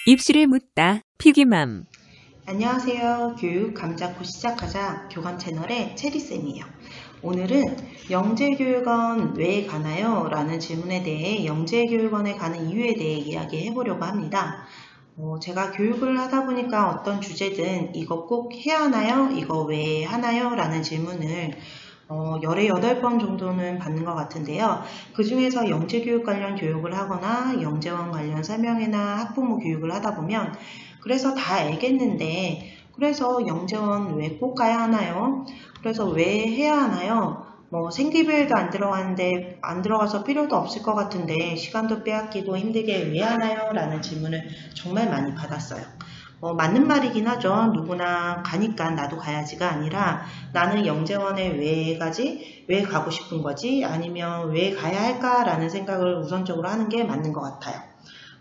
입시를 묻다 피기맘. 안녕하세요. 교육 감잡고 시작하자 교감 채널의 체리쌤이에요. 오늘은 영재교육원 왜 가나요? 라는 질문에 대해 영재교육원에 가는 이유에 대해 이야기해 보려고 합니다. 제가 교육을 하다 보니까 어떤 주제든 이거 꼭 해야 하나요? 이거 왜 하나요? 라는 질문을 18번 정도는 받는 것 같은데요. 그 중에서 영재교육 관련 교육을 하거나 영재원 관련 설명회나 학부모 교육을 하다 보면 그래서 다 알겠는데 그래서 영재원 왜 꼭 가야 하나요? 그래서 왜 해야 하나요? 생기부에도 안 들어가는데 안 들어가서 필요도 없을 것 같은데 시간도 빼앗기고 힘들게 왜 하나요? 라는 질문을 정말 많이 받았어요. 맞는 말이긴 하죠. 누구나 가니까 나도 가야지가 아니라 나는 영재원에 왜 가지? 왜 가고 싶은 거지? 아니면 왜 가야 할까라는 생각을 우선적으로 하는 게 맞는 것 같아요.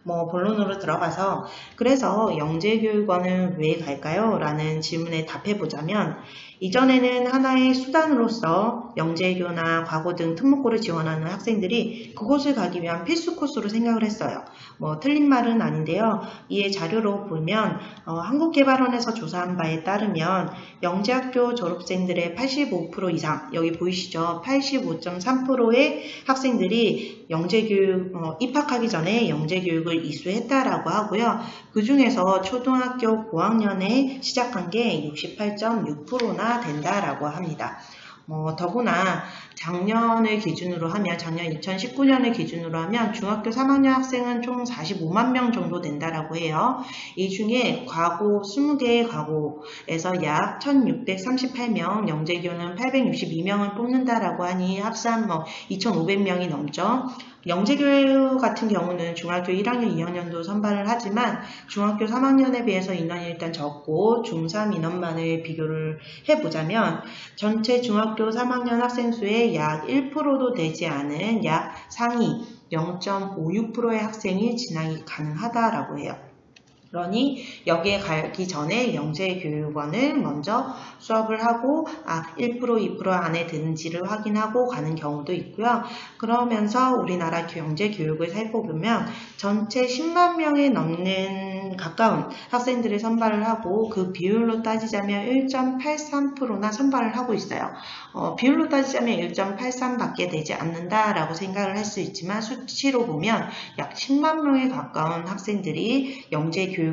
본론으로 들어가서 그래서 영재교육원은 왜 갈까요? 라는 질문에 답해보자면 이전에는 하나의 수단으로서 영재교나 과고 등 특목고를 지원하는 학생들이 그곳을 가기 위한 필수 코스로 생각을 했어요. 틀린 말은 아닌데요. 이에 자료로 보면 한국개발원에서 조사한 바에 따르면 영재학교 졸업생들의 85% 이상, 여기 보이시죠? 85.3%의 학생들이 영재교육 입학하기 전에 영재교육을 이수했다라고 하고요. 그 중에서 초등학교 고학년에 시작한 게 68.6%나 된다라고 합니다. 더구나 작년을 기준으로 하면 작년 2019년을 기준으로 하면 중학교 3학년 학생은 총 45만 명 정도 된다라고 해요. 이 중에 과고 20개의 과고에서 약 1638명, 영재교는 862명을 뽑는다라고 하니 합산 2500명이 넘죠. 영재교육 같은 경우는 중학교 1학년, 2학년도 선발을 하지만 중학교 3학년에 비해서 인원이 일단 적고 중3 인원만을 비교를 해보자면 전체 중학교 3학년 학생 수의 약 1%도 되지 않은 약 상위 0.56%의 학생이 진학이 가능하다라고 해요. 그러니 여기에 가기 전에 영재교육원을 먼저 수업을 하고 1%, 2% 안에 드는지를 확인하고 가는 경우도 있고요. 그러면서 우리나라 영재교육을 살펴보면 전체 10만 명에 넘는 가까운 학생들을 선발을 하고 그 비율로 따지자면 1.83%나 선발을 하고 있어요. 비율로 따지자면 1.83밖에 되지 않는다라고 생각을 할 수 있지만 수치로 보면 약 10만 명에 가까운 학생들이 영재교육을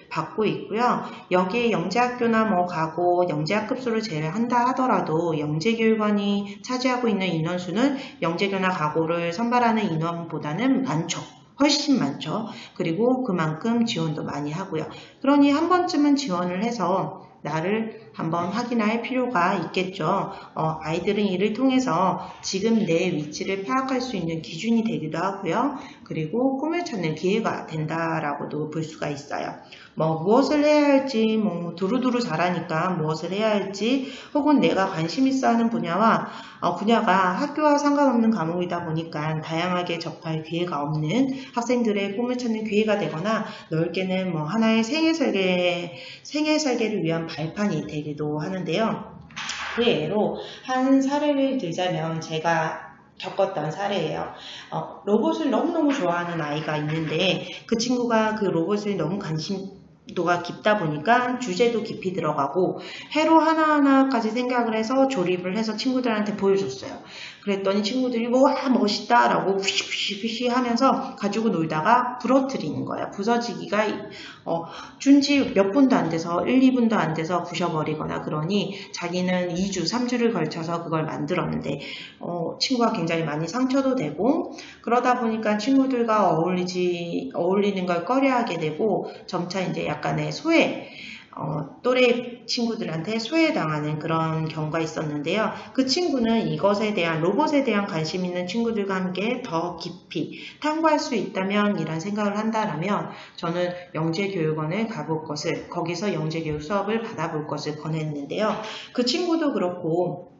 받고 있고요. 여기에 영재학교나 가고 영재학급수를 제외한다 하더라도 영재교육원이 차지하고 있는 인원수는 영재교나 가고를 선발하는 인원보다는 많죠. 훨씬 많죠. 그리고 그만큼 지원도 많이 하고요. 그러니 한 번쯤은 지원을 해서 나를 한번 확인할 필요가 있겠죠. 아이들은 이를 통해서 지금 내 위치를 파악할 수 있는 기준이 되기도 하고요. 그리고 꿈을 찾는 기회가 된다라고도 볼 수가 있어요. 무엇을 해야 할지, 두루두루 잘하니까 무엇을 해야 할지, 혹은 내가 관심 있어 하는 분야가 학교와 상관없는 과목이다 보니까 다양하게 접할 기회가 없는 학생들의 꿈을 찾는 기회가 되거나 넓게는 하나의 생애 설계를 위한 발판이 되기도 하는데요. 그 예로 한 사례를 들자면 제가 겪었던 사례예요. 로봇을 너무너무 좋아하는 아이가 있는데 그 친구가 그 로봇을 너무 관심도가 깊다 보니까 주제도 깊이 들어가고 회로 하나하나까지 생각을 해서 조립을 해서 친구들한테 보여줬어요. 그랬더니 친구들이 와 멋있다 라고 휘휘휘 하면서 가지고 놀다가 부러뜨리는 거야. 부서지기가 준지 몇 분도 안 돼서 1, 2분도 안 돼서 부셔버리거나 그러니 자기는 2주, 3주를 걸쳐서 그걸 만들었는데 친구가 굉장히 많이 상처도 되고 그러다 보니까 친구들과 어울리는 걸 꺼려하게 되고 점차 이제 약간의 소외 또래 친구들한테 소외당하는 그런 경우가 있었는데요. 그 친구는 이것에 대한 로봇에 대한 관심 있는 친구들과 함께 더 깊이 탐구할 수 있다면 이런 생각을 한다라면 저는 영재교육원을 가볼 것을 거기서 영재교육 수업을 받아볼 것을 권했는데요. 그 친구도 그렇고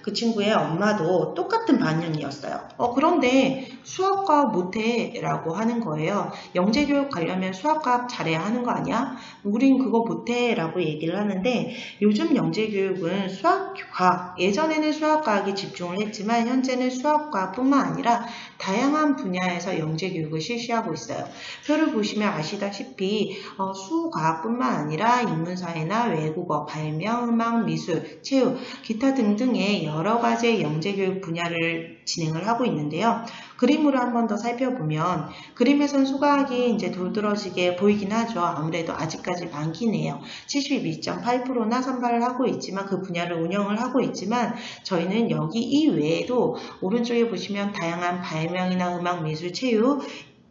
그 친구의 엄마도 똑같은 반응이었어요. 그런데 수학과학 못해 라고 하는 거예요. 영재교육 가려면 수학과학 잘해야 하는 거 아니야? 우린 그거 못해 라고 얘기를 하는데 요즘 영재교육은 수학과학, 예전에는 수학과학에 집중을 했지만 현재는 수학과학뿐만 아니라 다양한 분야에서 영재교육을 실시하고 있어요. 표를 보시면 아시다시피 수과학뿐만 아니라 인문사회나 외국어, 발명, 음악, 미술, 체육, 기타 등등의 여러 가지의 영재교육 분야를 진행을 하고 있는데요. 그림으로 한 번 더 살펴보면 그림에선 수과학이 이제 도드러지게 보이긴 하죠. 아무래도 아직까지 많긴 해요. 72.8%나 선발을 하고 있지만 그 분야를 운영을 하고 있지만 저희는 여기 이외에도 오른쪽에 보시면 다양한 발명이나 음악, 미술, 체육,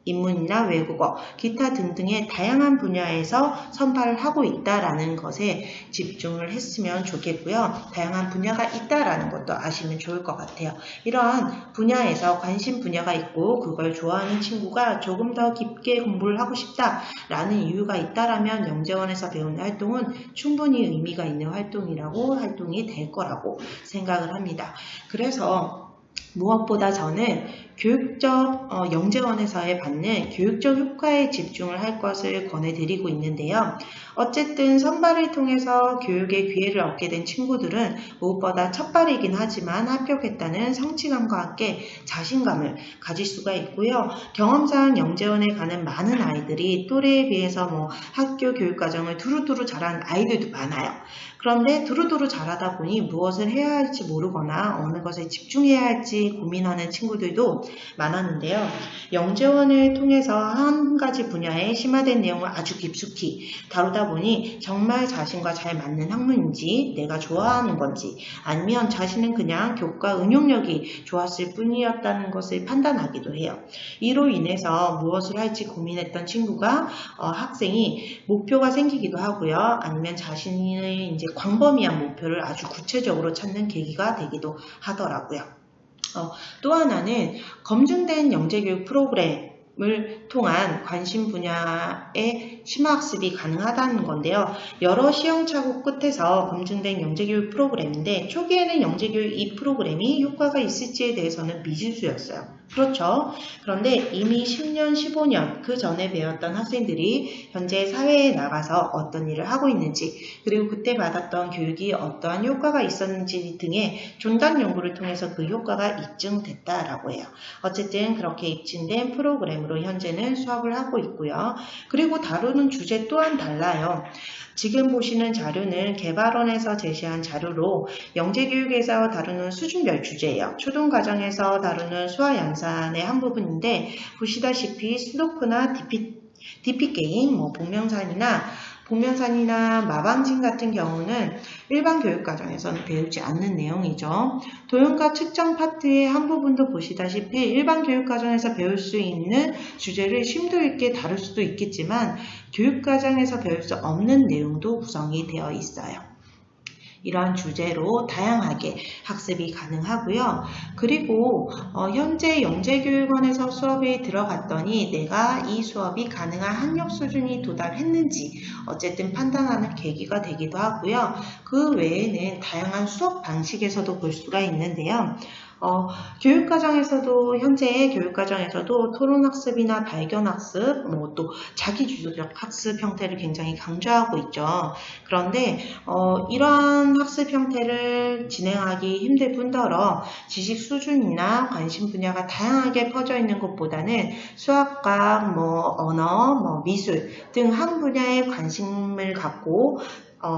인문이나 외국어, 기타 등등의 다양한 분야에서 선발을 하고 있다라는 것에 집중을 했으면 좋겠고요. 다양한 분야가 있다라는 것도 아시면 좋을 것 같아요. 이러한 분야에서 관심 분야가 있고 그걸 좋아하는 친구가 조금 더 깊게 공부를 하고 싶다라는 이유가 있다라면 영재원에서 배우는 활동은 충분히 의미가 있는 활동이 될 거라고 생각을 합니다. 그래서 무엇보다 저는 교육적 영재원에서의 받는 교육적 효과에 집중을 할 것을 권해드리고 있는데요. 어쨌든 선발을 통해서 교육의 기회를 얻게 된 친구들은 무엇보다 첫발이긴 하지만 합격했다는 성취감과 함께 자신감을 가질 수가 있고요. 경험상 영재원에 가는 많은 아이들이 또래에 비해서 학교 교육과정을 두루두루 잘하는 아이들도 많아요. 그런데 두루두루 잘하다 보니 무엇을 해야 할지 모르거나 어느 것에 집중해야 할지 고민하는 친구들도 많았는데요. 영재원을 통해서 한 가지 분야에 심화된 내용을 아주 깊숙이 다루다 보니 정말 자신과 잘 맞는 학문인지 내가 좋아하는 건지 아니면 자신은 그냥 교과 응용력이 좋았을 뿐이었다는 것을 판단하기도 해요. 이로 인해서 무엇을 할지 고민했던 친구가 학생이 목표가 생기기도 하고요. 아니면 자신의 이제 광범위한 목표를 아주 구체적으로 찾는 계기가 되기도 하더라고요. 또 하나는 검증된 영재교육 프로그램을 통한 관심 분야의 심화학습이 가능하다는 건데요. 여러 시행착오 끝에서 검증된 영재교육 프로그램인데 초기에는 영재교육 이 프로그램이 효과가 있을지에 대해서는 미지수였어요. 그렇죠. 그런데 이미 10년, 15년 그 전에 배웠던 학생들이 현재 사회에 나가서 어떤 일을 하고 있는지 그리고 그때 받았던 교육이 어떠한 효과가 있었는지 등의 존담 연구를 통해서 그 효과가 입증됐다라고 해요. 어쨌든 그렇게 입증된 프로그램으로 현재는 수업을 하고 있고요. 그리고 다루는 주제 또한 달라요. 지금 보시는 자료는 개발원에서 제시한 자료로 영재교육에서 다루는 수준별 주제예요. 초등과정에서 다루는 수화연산의 한 부분인데 보시다시피 수도크나 DP게임, 복면산이나 마방진 같은 경우는 일반 교육과정에서는 배우지 않는 내용이죠. 도형과 측정 파트의 한 부분도 보시다시피 일반 교육과정에서 배울 수 있는 주제를 심도 있게 다룰 수도 있겠지만 교육과정에서 배울 수 없는 내용도 구성이 되어 있어요. 이러한 주제로 다양하게 학습이 가능하고요. 그리고 현재 영재교육원에서 수업에 들어갔더니 내가 이 수업이 가능한 학력 수준이 도달했는지 어쨌든 판단하는 계기가 되기도 하고요. 그 외에는 다양한 수업 방식에서도 볼 수가 있는데요. 교육과정에서도 현재 교육과정에서도 토론학습이나 발견학습, 또 자기주도적 학습 형태를 굉장히 강조하고 있죠. 그런데 이러한 학습 형태를 진행하기 힘들 뿐더러 지식 수준이나 관심 분야가 다양하게 퍼져 있는 것보다는 수학과, 언어, 미술 등 한 분야에 관심을 갖고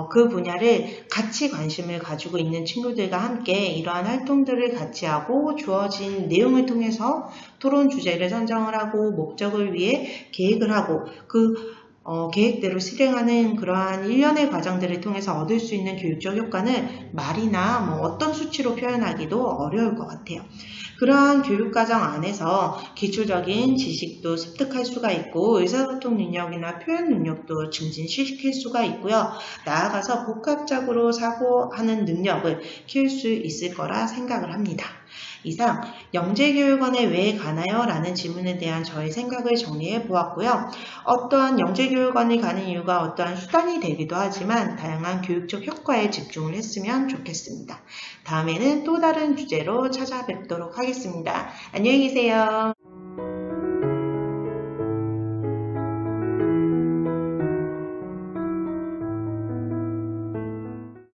그 분야를 같이 관심을 가지고 있는 친구들과 함께 이러한 활동들을 같이 하고 주어진 내용을 통해서 토론 주제를 선정을 하고 목적을 위해 계획을 하고 그 계획대로 실행하는 그러한 일련의 과정들을 통해서 얻을 수 있는 교육적 효과는 말이나 어떤 수치로 표현하기도 어려울 것 같아요. 그러한 교육과정 안에서 기초적인 지식도 습득할 수가 있고 의사소통 능력이나 표현 능력도 증진시킬 수가 있고요. 나아가서 복합적으로 사고하는 능력을 키울 수 있을 거라 생각을 합니다. 이상 영재교육원에 왜 가나요? 라는 질문에 대한 저의 생각을 정리해 보았고요. 어떠한 영재교육원에 가는 이유가 어떠한 수단이 되기도 하지만 다양한 교육적 효과에 집중을 했으면 좋겠습니다. 다음에는 또 다른 주제로 찾아뵙도록 하겠습니다. 안녕히 계세요.